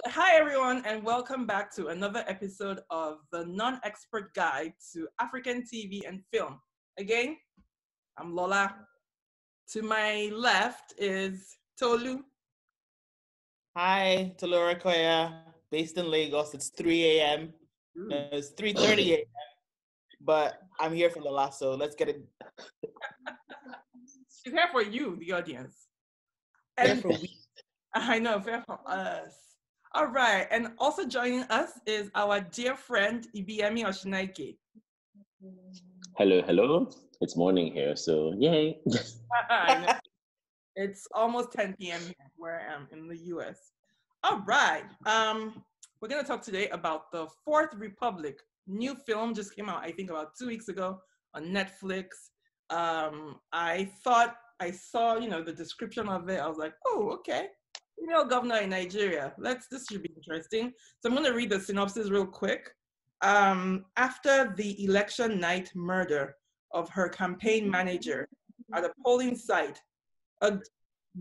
Hi, everyone, and welcome back to another episode of the Non Expert Guide to African TV and Film. Again, I'm Lola. To my left is Tolu. Hi, Talura Koya, based in Lagos. It's 3 a.m. No, Ooh. it's 3:30 a.m. But I'm here for Lola, so let's get it. She's here for you, the audience. Here And for we. I know, fair for us. All right, and also joining us is our dear friend Ibiemi Oshinaike. Hello. It's morning here, so yay. I know. It's almost 10 p.m. here where I am in the US. All right. We're gonna talk today about the Fourth Republic. New film just came out, I think about 2 weeks ago on Netflix. I thought I saw, the description of it. I was like, oh, okay. Governor in Nigeria. This should be interesting. So I'm gonna read the synopsis real quick. After the election night murder of her campaign manager at a polling site, a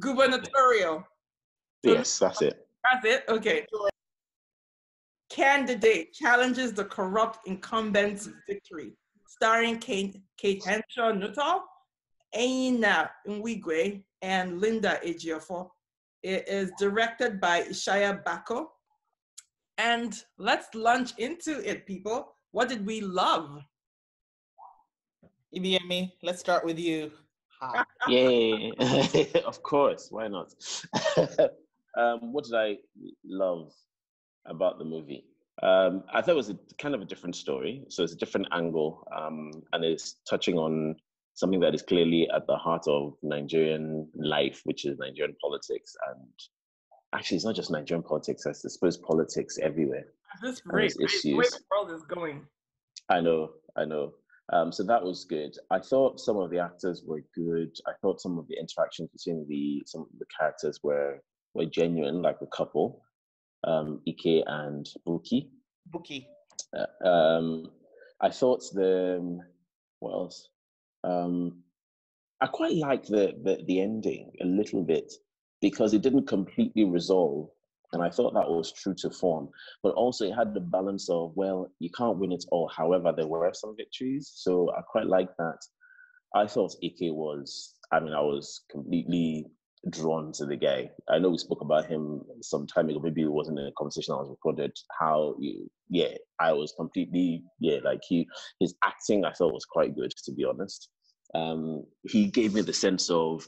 gubernatorial. Yes, that's it. That's it? Okay. Candidate challenges the corrupt incumbent's victory. Starring Kate Henshaw Nuttall, Aina Nwigwe, and Linda Ejiofor. It is directed by Ishaya Bako. And let's launch into it, people. What did we love? Ibiemi, let's start with you. Ha. Yay. Of course, why not? What did I love about the movie? I thought it was a kind of a different story. So it's a different angle, and it's touching on something that is clearly at the heart of Nigerian life, which is Nigerian politics. And actually, it's not just Nigerian politics, I suppose politics everywhere. This And rate, its the way issues. the world is going. I know. So that was good. I thought some of the actors were good. I thought some of the interactions between some of the characters were genuine, like the couple, Ike and Buki. Buki. I thought what else? I quite liked the ending a little bit because it didn't completely resolve. And I thought that was true to form. But also it had the balance of, well, you can't win it all. However, there were some victories. So I quite like that. I thought Ike I was completely drawn to the guy. I know we spoke about him some time ago. Maybe it wasn't in a conversation I was recorded. I was completely, his acting I thought was quite good, to be honest. He gave me the sense of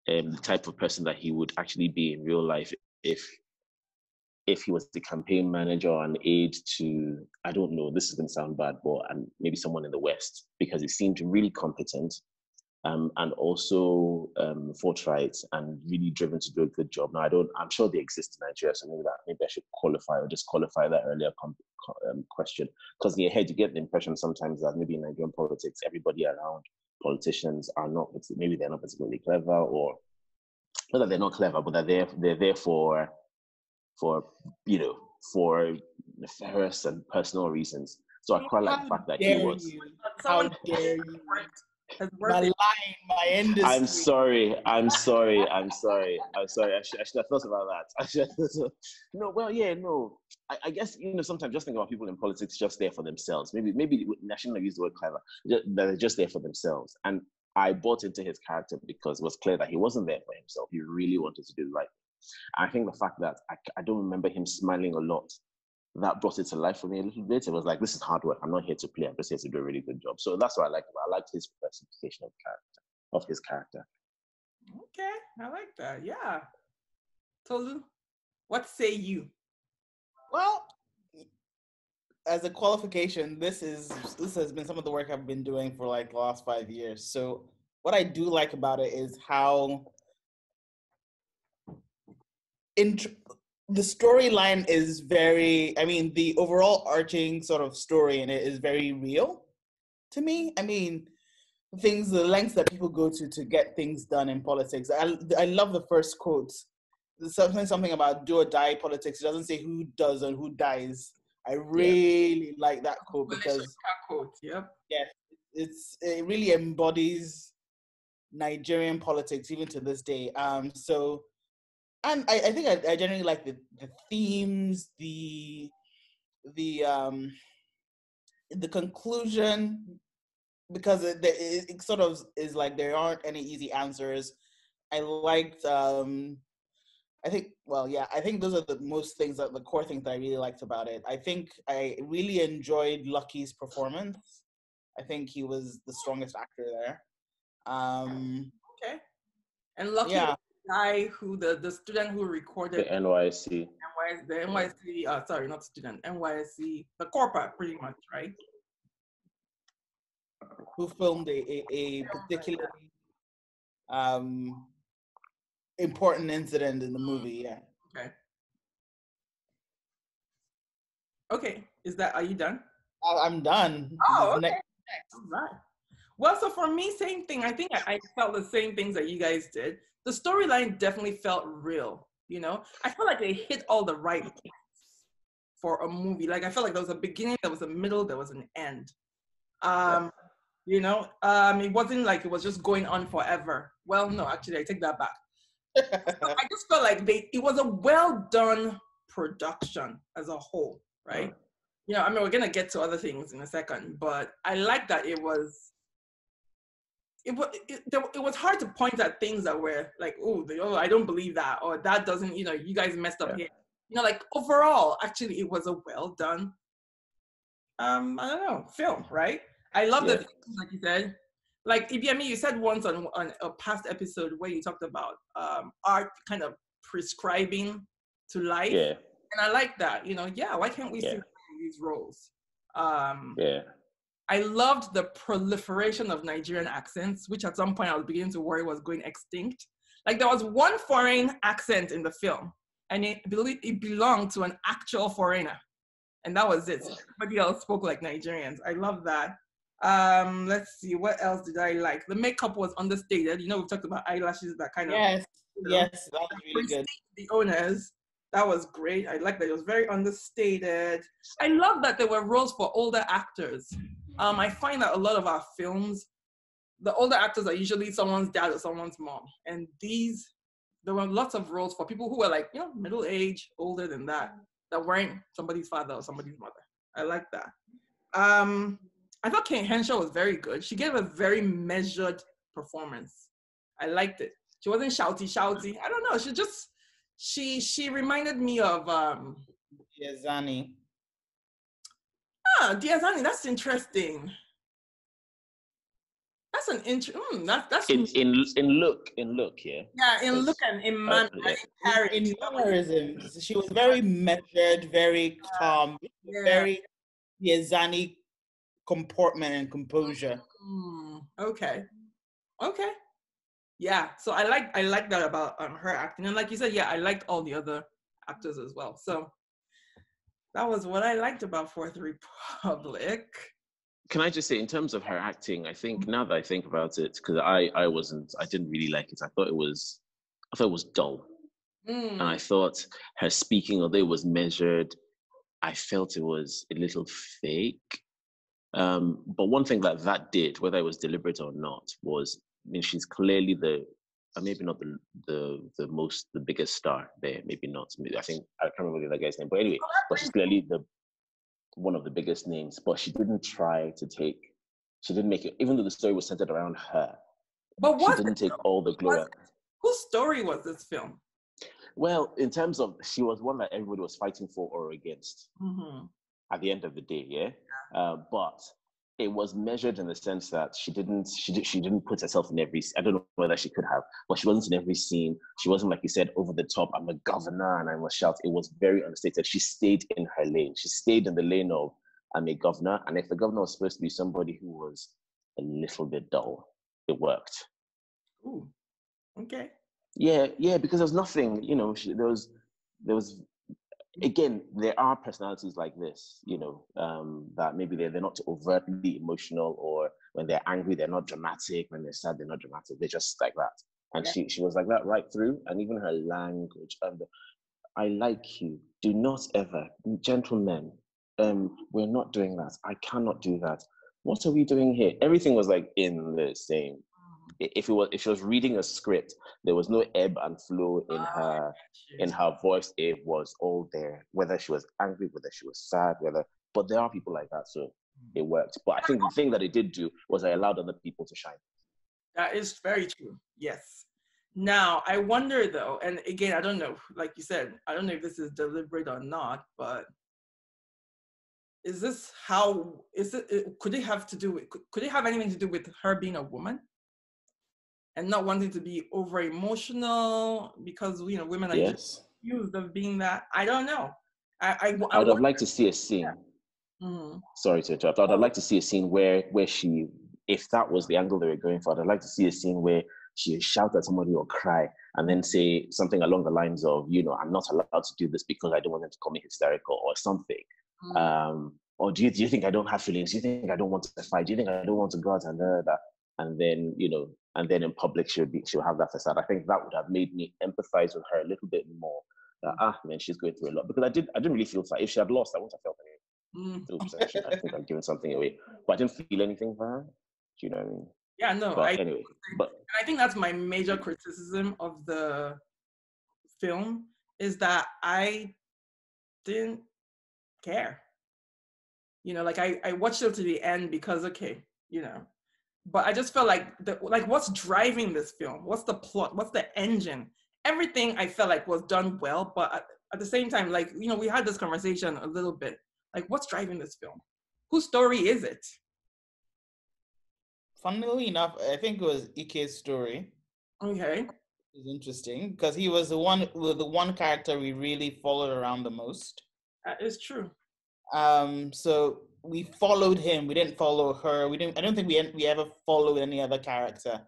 the type of person that he would actually be in real life if he was the campaign manager or an aide to, I don't know, this is going to sound bad, but maybe someone in the West, because he seemed really competent and also forthright and really driven to do a good job. Now, I'm sure they exist in Nigeria, so maybe I should qualify or disqualify that earlier question. Because in your head, you get the impression sometimes that maybe in Nigerian politics, everybody around politicians are maybe they're not particularly clever, or not that they're not clever, but that they're there for nefarious and personal reasons. So I quite like the fact that he was. How dare you? My line, my industry. I'm sorry. I should have thought about that. No. I guess sometimes just think about people in politics just there for themselves. Maybe I shouldn't have used the word clever. They're just there for themselves. And I bought into his character because it was clear that he wasn't there for himself. He really wanted to do the right thing. I think the fact that I don't remember him smiling a lot, that brought it to life for me a little bit. It was like, this is hard work. I'm not here to play. I'm just here to do a really good job. So that's what I liked. I liked his representation of his character. Okay, I like that. Yeah. Tolu, what say you? Well, as a qualification, this has been some of the work I've been doing for like the last 5 years. So what I do like about it is how the storyline is the overall arching sort of story in it is very real to me. The lengths that people go to get things done in politics. I love the first quote. There's something about do or die politics. It doesn't say who does and who dies. I really like that quote because Yep. Yeah, it really embodies Nigerian politics even to this day. So and I think I generally like the themes, the conclusion, because it sort of is like there aren't any easy answers. I liked I think, well, yeah, I think those are the most things, that the core things that I really liked about it. I think I really enjoyed Lucky's performance. I think he was the strongest actor there. Okay. And Lucky Yeah. was the guy who, the student who The recorded NYC. the NYC, sorry, not student, NYC, the corporate, pretty much, right? Who filmed a particularly important incident in the movie. Yeah. Okay. Okay. Are you done? I'm done. Oh, This okay. All right. Well, so for me, same thing. I think I felt the same things that you guys did. The storyline definitely felt real. You know, I feel like they hit all the right points for a movie. Like I felt like there was a beginning, there was a middle, there was an end. You know, it wasn't like it was just going on forever. Well, no, actually, I take that back. I just felt like it was a well done production as a whole, right? You know, I mean, we're gonna get to other things in a second, but I like that it was hard to point at things that were like, oh, I don't believe that, or that doesn't, you know, you guys messed up here. You know, like overall, actually, it was a well done, I don't know, film, right? I love the things, like you said. Like Ibiemi, you said once on a past episode where you talked about art kind of prescribing to life, and I like that. You know, why can't we see these roles? I loved the proliferation of Nigerian accents, which at some point I was beginning to worry was going extinct. Like there was one foreign accent in the film, and it belonged to an actual foreigner, and that was it. Everybody else spoke like Nigerians. I love that. Let's see, what else did I like? The makeup was understated. You know, we've talked about eyelashes that kind of yes, that was really good. The owners. That was great. I like that it was very understated. I love that there were roles for older actors. I find that a lot of our films, the older actors are usually someone's dad or someone's mom. And there were lots of roles for people who were like, you know, middle age, older than that weren't somebody's father or somebody's mother. I like that. I thought Kate Henshaw was very good. She gave a very measured performance. I liked it. She wasn't shouty. I don't know. She reminded me of Diazani. Diazani, that's interesting. That's an interesting. That's in look, yeah. Yeah, in look and in manner, in mannerisms, she was very measured, very calm, very Diazani comportment and composure. Okay. Yeah, so I like that about her acting, and like you said, I liked all the other actors as well. So that was what I liked about Fourth Republic. Can I just say, in terms of her acting, I think now that I think about it, because I didn't really like it. I thought it was dull, and I thought her speaking, although it was measured, I felt it was a little fake. But one thing that did, whether it was deliberate or not, was, I mean, she's clearly maybe not the biggest star there, maybe not. I think I can't remember the other guy's name, but anyway, but she's clearly one of the biggest names. But she didn't make it, even though the story was centered around her. But she didn't take all the glory. Whose story was this film? Well, in terms of, she was one that everybody was fighting for or against. At the end of the day, but it was measured in the sense that she didn't put herself in every. I don't know whether she could have, but she wasn't in every scene. She wasn't, like you said, over the top. I'm a governor and I must shout. It was very understated. She stayed in her lane. She stayed in the lane of, I'm a governor, and if the governor was supposed to be somebody who was a little bit dull, it worked. Ooh, okay. Yeah, because there was nothing. You know, there was. Again, there are personalities like this, you know, that maybe they're not overtly emotional, or when they're angry, they're not dramatic. When they're sad, they're not dramatic. They're just like that. And she was like that right through. And even her language. I like you. Do not ever, gentlemen, we're not doing that. I cannot do that. What are we doing here? Everything was like in the same if she was reading a script, there was no ebb and flow in her voice. It was all there, whether she was angry, whether she was sad, whether. But there are people like that, so it worked. But I think the thing that it did do was I allowed other people to shine. That is very true. Yes. Now, I wonder though, and again, I don't know, like you said, I don't know if this is deliberate or not, but is this how, could it have anything to do with her being a woman and not wanting to be over emotional because, women are just accused of being that? I don't know. I would have liked to see a scene. Yeah. Mm-hmm. Sorry to interrupt. I'd like to see a scene where she, if that was the angle they were going for, I'd like to see a scene where she shout at somebody or cry and then say something along the lines of, I'm not allowed to do this because I don't want them to call me hysterical or something. Mm. Or do you think I don't have feelings? Do you think I don't want to fight? Do you think I don't want to go out and that? And then, and then in public she'll have that facade. I think that would have made me empathize with her a little bit more. Man, she's going through a lot, because I didn't really feel sad. If she had lost, I wouldn't have felt anything. Oops, I think I'm giving something away, but I didn't feel anything for her. Do you know what I mean? Yeah, no. But I think that's my major criticism of the film, is that I didn't care. Like I watched it to the end because but I just felt like what's driving this film? What's the plot? What's the engine? Everything I felt like was done well, but at the same time, we had this conversation a little bit. Like, what's driving this film? Whose story is it? Funnily enough, I think it was Ike's story. Okay. It's interesting because he was the one character we really followed around the most. That is true. So we followed him. We didn't follow her. I don't think we ever followed any other character.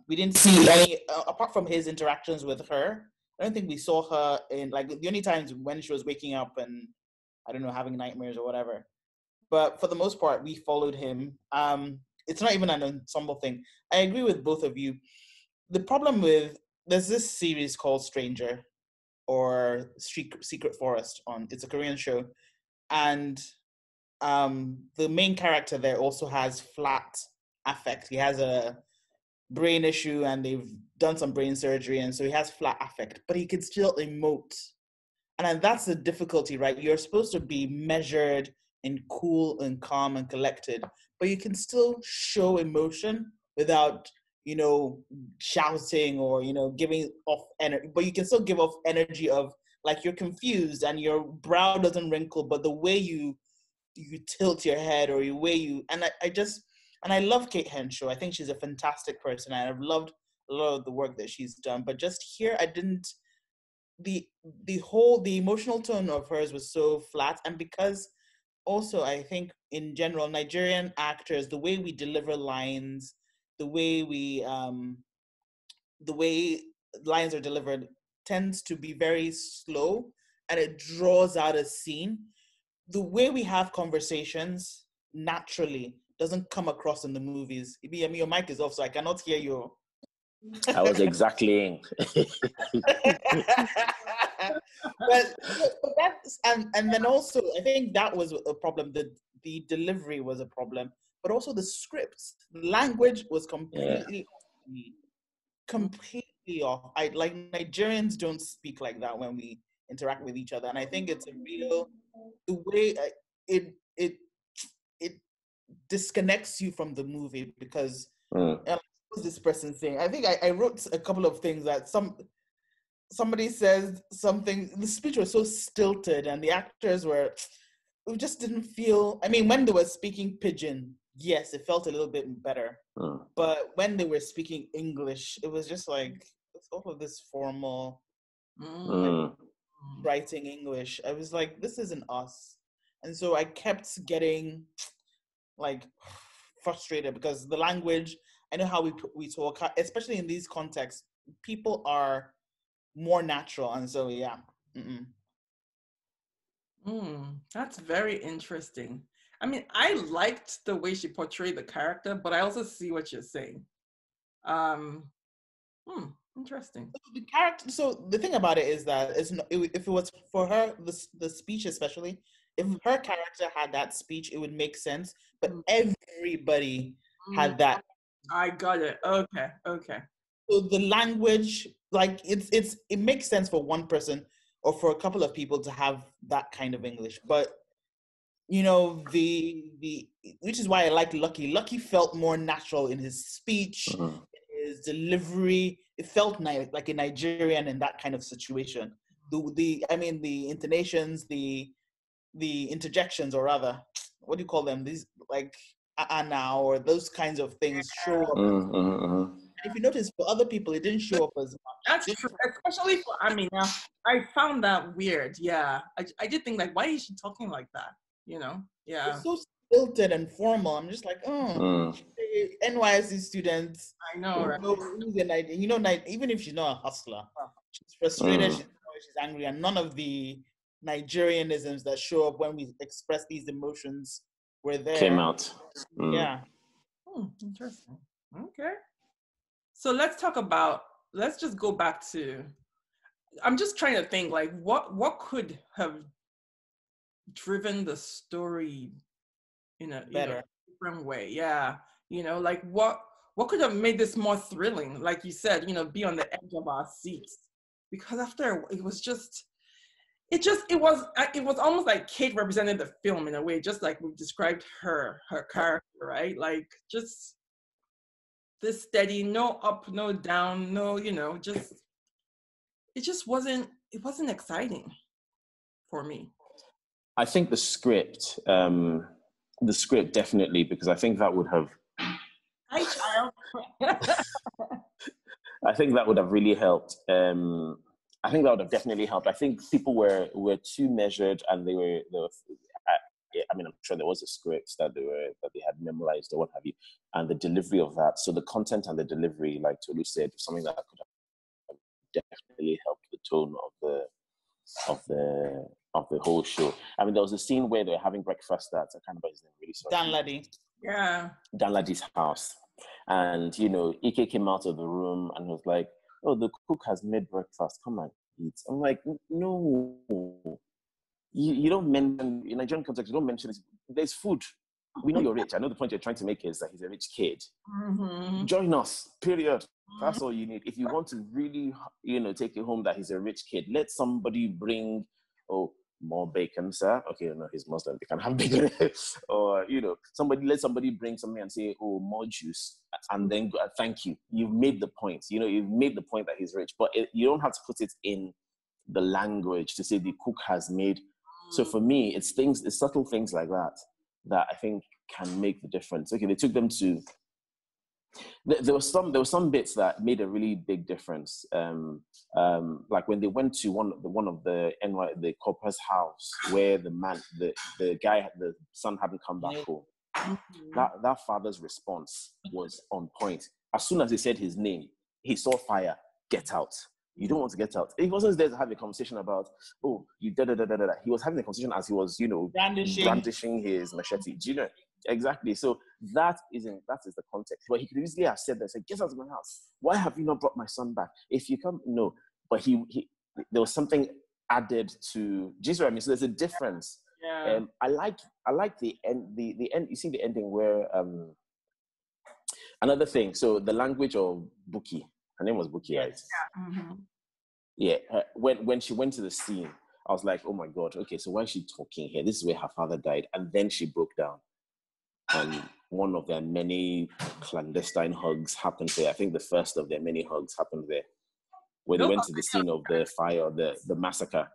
We didn't see any apart from his interactions with her. I don't think we saw her in the only times when she was waking up and I don't know, having nightmares or whatever. But for the most part, we followed him. It's not even an ensemble thing. I agree with both of you. The problem there's this series called Stranger or Secret Forest it's a Korean show. And the main character there also has flat affect. He has a brain issue and they've done some brain surgery. And so he has flat affect, but he can still emote. And that's the difficulty, right? You're supposed to be measured and cool and calm and collected, but you can still show emotion without, shouting or, giving off energy, but you can still give off energy of you're confused and your brow doesn't wrinkle, but the way you tilt your head or the way I love Kate Henshaw. I think she's a fantastic person and I've loved a lot of the work that she's done, but just here I didn't, the emotional tone of hers was so flat. And because also I think in general Nigerian actors, the way we deliver lines, the way lines are delivered tends to be very slow and it draws out a scene. The way we have conversations naturally doesn't come across in the movies. Your mic is off, so I cannot hear you. I was exactly. but that's and then also I think that was a problem. The delivery was a problem, but also the scripts, the language was completely off. Nigerians don't speak like that when we interact with each other, and I think it's the way it disconnects you from the movie because. What's this person saying? I think I wrote a couple of things that somebody says something. The speech was so stilted, and the actors we just didn't feel. I mean, when they were speaking pidgin, yes, it felt a little bit better. But when they were speaking English, it was just it's all of this formal writing English. I was like, this isn't us, and so I kept getting frustrated because the language. I know how we talk, especially in these contexts. People are more natural, and so yeah. That's very interesting. I mean, I liked the way she portrayed the character, but I also see what you're saying. Interesting. The character. So the thing about it is that if it was for her, the speech especially, if her character had that speech, it would make sense. But everybody had that I got it. Okay, okay. So the language, like it makes sense for one person or for a couple of people to have that kind of English, but you know the which is why I like Lucky. Lucky felt more natural in his speech, Mhm. his delivery. It felt like a Nigerian in that kind of situation. The I mean the intonations, the interjections, or rather, what do you call them? These like now or those kinds of things show up. Mhm, mhm, mhm. If you notice, for other people, it didn't show up as much. That's true, especially for Amina. I found that weird. Yeah, I did think like, why is she talking like that? You know? Yeah, It's so stilted and formal. I'm just like, oh, Mm. NYSC students. I know, You right? know, who's a Nigerian? You know, even if she's not a hustler, she's frustrated, Mm. she's angry, and none of the Nigerianisms that show up when we express these emotions were Came there. out. Mm. Yeah. Interesting. Okay. So let's just go back to, I'm just trying to think like what could have driven the story in a Better. different way. Yeah. Like what could have made this more thrilling? Like you said, be on the edge of our seats. Because after it was just it was almost like Kate represented the film in a way, just like we've described her character, right? Like just this steady, no up, no down, no, just it wasn't exciting for me. I think the script definitely, because I think that would have, Hi, child. I think that would have really helped. I think that would have definitely helped. I think people were too measured, and they were. I mean, I'm sure there was a script that they had memorized or what have you, and the delivery of that. So the content and the delivery, like Tolu said, was something that could have definitely helped the tone of the whole show. I mean, there was a scene where they were having breakfast at, I can't remember his name, really sorry. Dan Laddie. Yeah. Dan Laddie's house. And, Ike came out of the room and was like, oh, the cook has made breakfast. Come and eat. I'm like, no. You don't mention, in Nigerian context, you don't mention it. There's food. We know you're rich. I know the point you're trying to make is that he's a rich kid. Mm-hmm. Join us, period. That's all you need. If you want to really, take it home that he's a rich kid, let somebody bring, more bacon, sir. Okay, no, he's Muslim. They can have bacon. Or, let somebody bring something and say, oh, more juice. And then thank you. You've made the point. You've made the point that he's rich. But you don't have to put it in the language to say the cook has made. So for me, it's subtle things like that I think can make the difference. Okay, they took them to. There were some bits that made a really big difference. Like when they went to one of the the corpor's house where the son hadn't come back home. Mm-hmm. That father's response was on point. As soon as he said his name, he saw fire. Get out. You don't want to get out. He wasn't there to have a conversation about, oh, you da da da da da. He was having a conversation as he was, brandishing his machete. Do you know? Exactly. So that is the context. But he could easily have said that, get out of my house. Why have you not brought my son back? If you come, no. But he there was something added to. Do you see what I mean? So there's a difference. Yeah. I like the end. The end. You see the ending where another thing. So the language of Buki. Her name was Buki, right? Yeah. Mm-hmm. Yeah. When she went to the scene, I was like, oh my God. Okay, so why is she talking here? This is where her father died, and then she broke down. And one of their many clandestine hugs happened there. I think the first of their many hugs happened there, where they went to the scene of the fire, the massacre.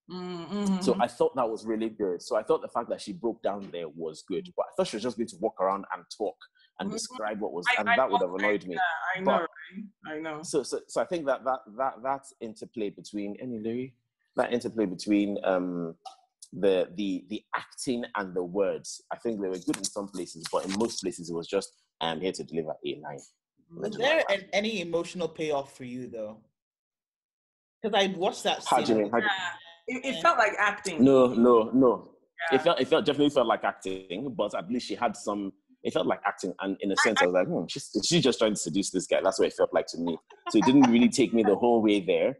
Mm-hmm. So I thought that was really good. So I thought the fact that she broke down there was good. But I thought she was just going to walk around and talk and describe what was, and that would have annoyed me. I know, right? I know. So I think that interplay between the acting and the words, I think they were good in some places, but in most places it was just, I am here to deliver a line. Was there any emotional payoff for you though? Because I watched that scene. It felt like acting. No. Yeah. It definitely felt like acting, but at least she had some. It felt like acting, and in a sense, I was like, she's just trying to seduce this guy. That's what it felt like to me. So it didn't really take me the whole way there,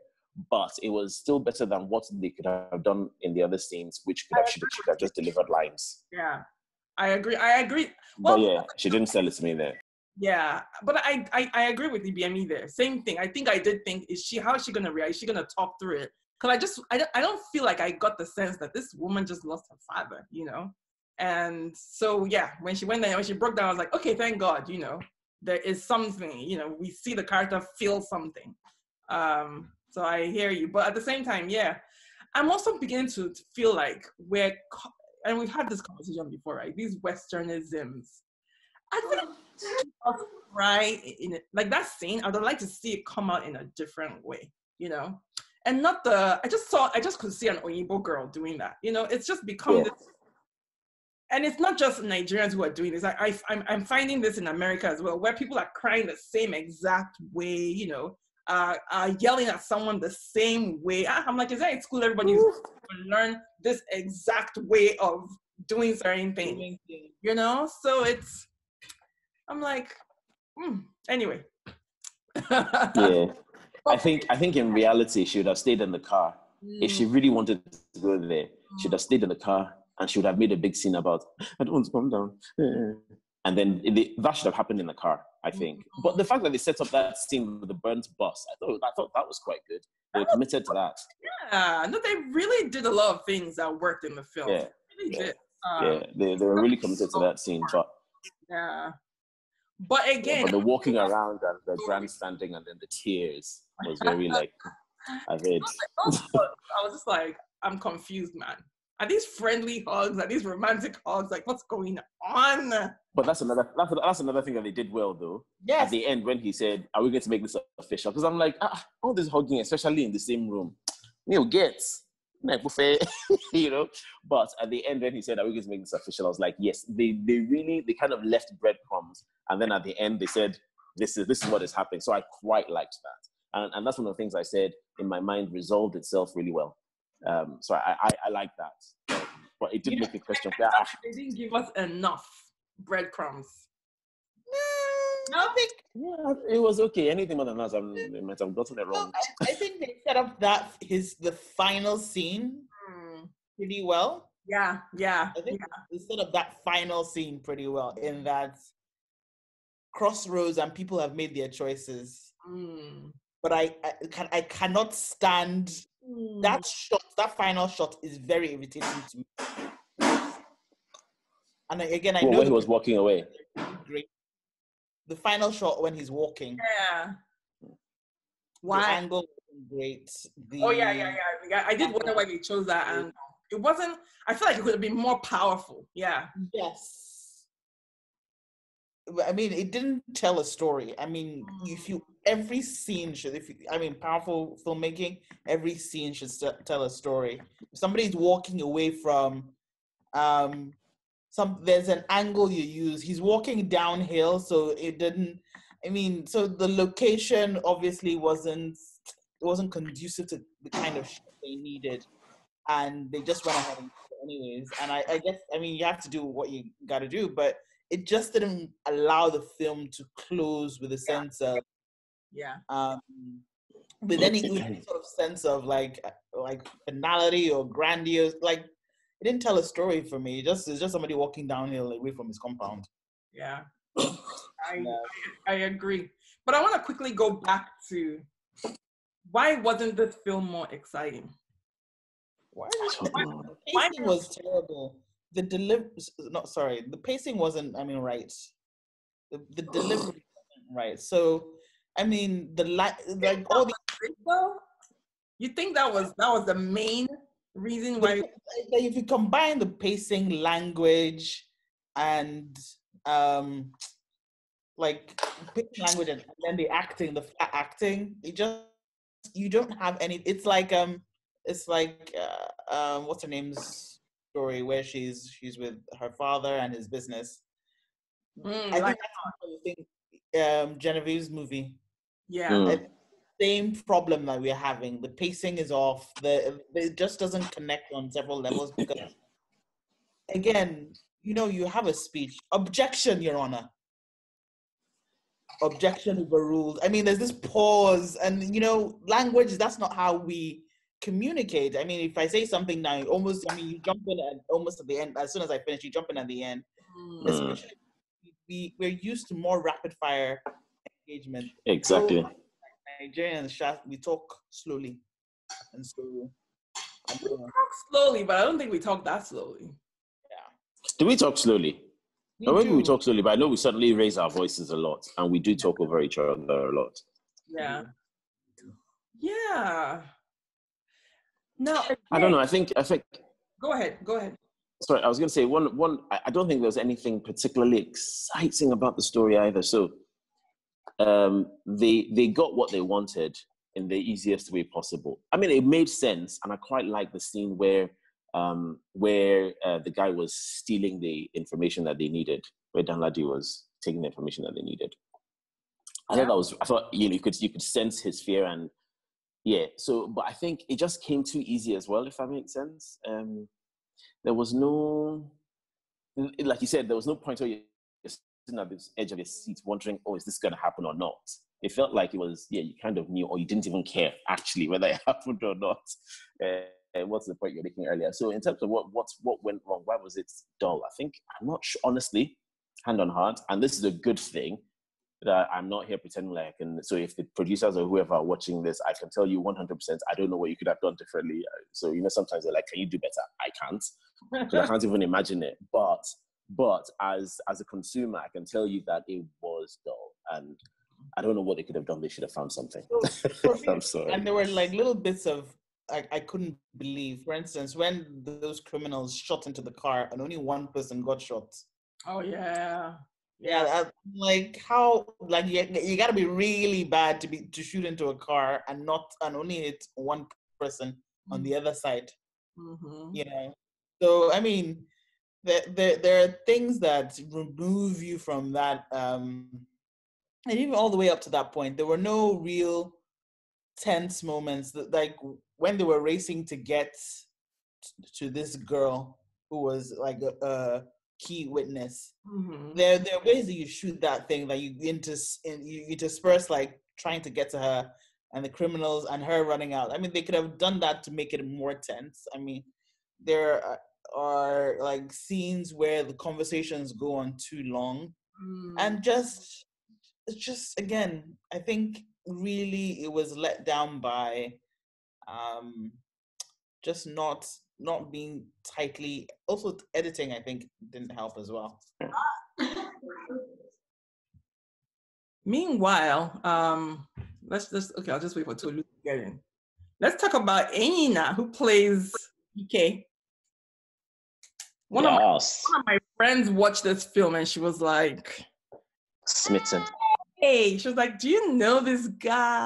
but it was still better than what they could have done in the other scenes, which she could have just delivered lines. Yeah, I agree. Well, but yeah, she didn't sell it to me there. Yeah, but I agree with the BME there. Same thing. I think I did think, how is she gonna react? Is she gonna talk through it? Because I don't feel like I got the sense that this woman just lost her father, you know? And so yeah, when she went there, when she broke down, I was like, okay, thank God, you know, there is something, you know, we see the character feel something. So I hear you, but at the same time, yeah, I'm also beginning to feel like and we've had this conversation before, right? These Westernisms. I think right in it, like that scene, I would like to see it come out in a different way, you know, and not I just could see an Oyibo girl doing that, you know. It's just become this, and it's not just Nigerians who are doing this. I'm finding this in America as well, where people are crying the same exact way, you know, yelling at someone the same way. I'm like, is that in school? Everybody's going to learn this exact way of doing certain things, you know? So I'm like, anyway. Yeah. I think in reality, she would have stayed in the car. If she really wanted to go there, she would have stayed in the car and she would have made a big scene about, I don't want to come down. And then that should have happened in the car, I think. But the fact that they set up that scene with the burnt bus, I thought that was quite good. They were committed to that. Yeah, no, they really did a lot of things that worked in the film. Yeah, They really did. They were really committed to that scene. But but again, but the walking around and the grandstanding and then the tears was very like, I've heard. I was just like, I'm confused, man. Are these friendly hugs? Are these romantic hugs? Like, what's going on? But that's another thing that they did well, though. Yes. At the end, when he said, "Are we going to make this official?" Because I'm like, all this hugging, especially in the same room, gets you know. But at the end, when he said, "Are we going to make this official?" I was like, yes. They kind of left breadcrumbs, and then at the end they said, "This is what is happening." So I quite liked that, and that's one of the things I said in my mind resolved itself really well. So I like that, but it did make me question. They didn't give us enough breadcrumbs. No, I think it was okay. Anything more than that, I might have gotten it wrong. I think they set up the final scene pretty well. Yeah. I think they set up that final scene pretty well in that crossroads and people have made their choices. But I cannot stand that shot. That final shot is very irritating to me. And again, I know when he was walking away. Great. The final shot when he's walking. Yeah. Why? The angle wasn't great. Yeah. I did wonder why they chose that angle. It wasn't. I feel like it could have been more powerful. Yeah. Yes. I mean, it didn't tell a story. I mean, every scene should, powerful filmmaking, every scene should tell a story. If somebody's walking away from, there's an angle you use. He's walking downhill, so it didn't, so the location obviously wasn't conducive to the kind of shot they needed. And they just went ahead and anyways. And I guess, you have to do what you got to do, but it just didn't allow the film to close with a sense of, with any sort of sense of like finality or grandiose. Like, it didn't tell a story for me. It's just somebody walking downhill away from his compound. Yeah, I agree. But I want to quickly go back to why wasn't this film more exciting? The pacing was terrible. The pacing wasn't, right. The delivery wasn't right. So, all the... You think that was the main reason why? If you combine the pacing, language, and pacing, language, and then the acting, the flat acting, you don't have any. It's like what's her name's story where she's with her father and his business. I think that's the thing. Genevieve's movie. Yeah. Same problem that we're having. The pacing is off. It just doesn't connect on several levels because, again, you have a speech. Objection, Your Honor. Objection overruled. There's this pause, and language. That's not how we communicate. If I say something now, you jump in at almost at the end. As soon as I finish, you jump in at the end. Especially we're used to more rapid fire engagement. Exactly. So, Nigerians, we talk slowly, and so I We don't know. talk slowly, but I don't think we talk that slowly. Do we talk slowly? We Or maybe we do. talk slowly, but I know we certainly raise our voices a lot, and we do talk over each other a lot. Yeah. Yeah. Now, I don't know. I think. Go ahead. Sorry, I was going to say one. I don't think there's anything particularly exciting about the story either. So, they got what they wanted in the easiest way possible. I mean, it made sense, and I quite like the scene where the guy was stealing the information that they needed, where Danladi was taking the information that they needed. I thought you could sense his fear, and yeah. So, but I think it just came too easy as well, if that makes sense. There was no, like you said, there was no point where you're sitting at this edge of your seat wondering, oh, is this going to happen or not? It felt like it was, you kind of knew, or you didn't even care actually whether it happened or not. And what's the point you're making earlier? So in terms of what went wrong, why was it dull? I think, I'm not sure, honestly, hand on heart, and this is a good thing, that I'm not here pretending like I can. So if the producers or whoever are watching this, I can tell you 100%, I don't know what you could have done differently. So, sometimes they're like, can you do better? I can't, because I can't even imagine it. But as a consumer, I can tell you that it was dull, and I don't know what they could have done. They should have found something. I'm sorry. And there were like little bits of, I couldn't believe, for instance, when those criminals shot into the car and only one person got shot. Oh, yeah. Yeah, like how, like you got to be really bad to shoot into a car and only hit one person on the other side. Mm-hmm. So I mean, there are things that remove you from that, and even all the way up to that point, there were no real tense moments. Like when they were racing to get to this girl who was like a key witness. Mm-hmm. There are ways that you shoot that thing that you intersperse, like trying to get to her and the criminals and her running out. I mean, they could have done that to make it more tense. I mean, there are like scenes where the conversations go on too long, and just again, I think really it was let down by just not being tightly. Also, editing, I think, didn't help as well. Meanwhile, I'll just wait for Tolu to get in. Let's talk about Enina, who plays EK. One of my friends watched this film and she was like, smitten. hey, she was like, do you know this guy?